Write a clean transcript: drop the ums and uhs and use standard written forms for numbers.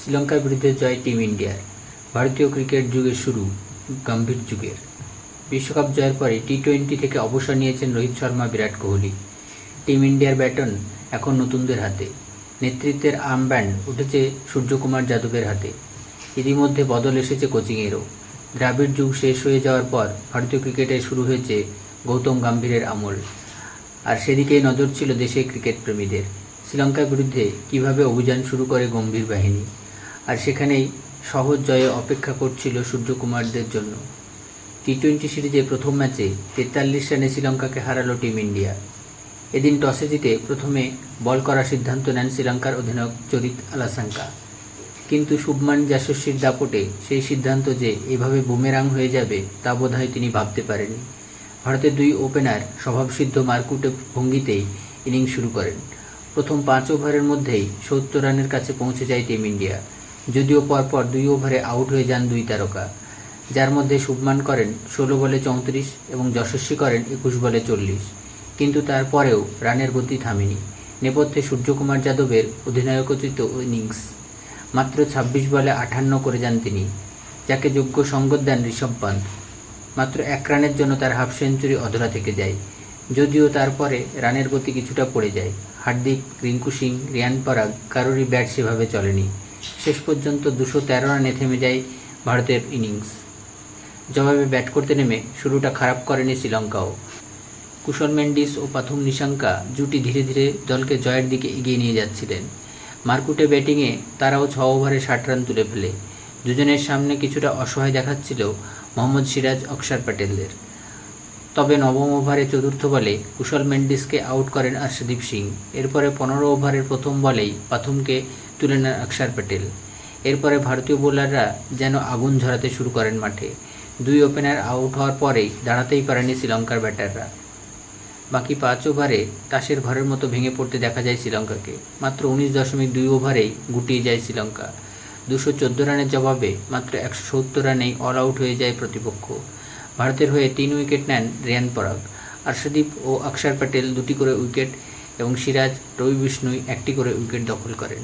শ্রীলঙ্কার বিরুদ্ধে জয় টিম ইন্ডিয়ার। ভারতীয় ক্রিকেট যুগের শুরু গম্ভীর যুগের। বিশ্বকাপ জয়ের পরে টি-20 থেকে অবসর নিয়েছেন রোহিত শর্মা, বিরাট কোহলি। টিম ইন্ডিয়ার ব্যাটন এখন নতুনদের হাতে। নেতৃত্বের আর্মব্যান্ড উঠেছে সূর্যকুমার যাদবের হাতে। ইতিমধ্যে বদল এসেছে কোচিংয়েরও। দ্রাবিড় যুগ শেষ হয়ে যাওয়ার পর ভারতীয় ক্রিকেটে শুরু হয়েছে গৌতম গম্ভীরের আমল। আর সেদিকেই নজর ছিল দেশের ক্রিকেট প্রেমীদের। শ্রীলঙ্কার বিরুদ্ধে কীভাবে অভিযান শুরু করে গম্ভীর বাহিনী, আর সেখানেই সহজ জয়ে অপেক্ষা করছিল সূর্যকুমারদের জন্য। টি-20 সিরিজে প্রথম ম্যাচে 43 রানে শ্রীলঙ্কাকে হারালো টিম ইন্ডিয়া। এদিন টসে জিতে প্রথমে বল করার সিদ্ধান্ত নেন শ্রীলঙ্কার অধিনায়ক চরিত আলাসাঙ্কা। কিন্তু শুভমান যশস্বীর দাপটে সেই সিদ্ধান্ত যে এভাবে বুমেরাং হয়ে যাবে তা বোধহয় তিনি ভাবতে পারেননি। ভারতের দুই ওপেনার স্বভাবসিদ্ধ মারকুটে ভঙ্গিতেই ইনিংস শুরু করেন। প্রথম 5 ওভারের মধ্যেই 70 রানের কাছে পৌঁছে যায় টিম ইন্ডিয়া, যদিও পরপর 2 ওভারে আউট হয়ে যান 2 তারকা, যার মধ্যে শুভমান করেন 16 বলে 34 এবং যশস্বী করেন 21 বলে 40। কিন্তু তারপরেও রানের গতি থামেনি। নেপথ্যে সূর্যকুমার যাদবের অধিনায়কোচিত ইনিংস। মাত্র 26 বলে 58 করে যান তিনি, যাকে যোগ্য সঙ্গত দেন ঋষভ পান্ত। মাত্র 1 রানের জন্য তার হাফ সেঞ্চুরি অধরা থেকে যায়, যদিও তারপরে রানের গতি কিছুটা পড়ে যায়। হার্দিক, রিঙ্কু সিং, রিয়ান পরাগ কারোরই ব্যাট সেভাবে চলেনি। শেষ পর্যন্ত 213 রানে থেমে যায় ভারতের ইনিংস। জবাবে ব্যাট করতে নেমে শুরুটা খারাপ করেনি শ্রীলঙ্কাও। কুশল মেন্ডিস ও পাথুম নিশাঙ্কা জুটি ধীরে ধীরে দলকে জয়ের দিকে এগিয়ে নিয়ে যাচ্ছিলেন। মারকুটে ব্যাটিংয়ে তারাও 6 ওভারে 60 রান তুলে ফেলে। দুজনের সামনে কিছুটা অসহায় দেখাচ্ছিল মোহাম্মদ সিরাজ, অক্ষর প্যাটেলদের। তবে 9ম ওভারে 4র্থ বলে কুশল মেন্ডিসকে আউট করেন আর্শদীপ সিং। এরপরে 15 ওভারের প্রথম বলেই পাথুমকে তুলে নেন অক্ষর প্যাটেল। এরপরে ভারতীয় বোলাররা যেন আগুন ঝরাতে শুরু করেন মাঠে। 2 ওপেনার আউট হওয়ার পরেই দাঁড়াতেই পারেনি শ্রীলঙ্কার ব্যাটাররা। বাকি 5 ওভারে তাসের ঘরের মতো ভেঙে পড়তে দেখা যায় শ্রীলঙ্কাকে। মাত্র 19.2 ওভারেই গুটিয়ে যায় শ্রীলঙ্কা। 214 রানের জবাবে মাত্র 170 রানেই অল আউট হয়ে যায় প্রতিপক্ষ। ভারতের হয়ে 3 উইকেট নেন রিয়ান পরাগ। আর্শদীপ ও অক্ষর প্যাটেল 2টি করে উইকেট এবং সিরাজ, রবি বিষ্ণুই 1টি করে উইকেট দখল করেন।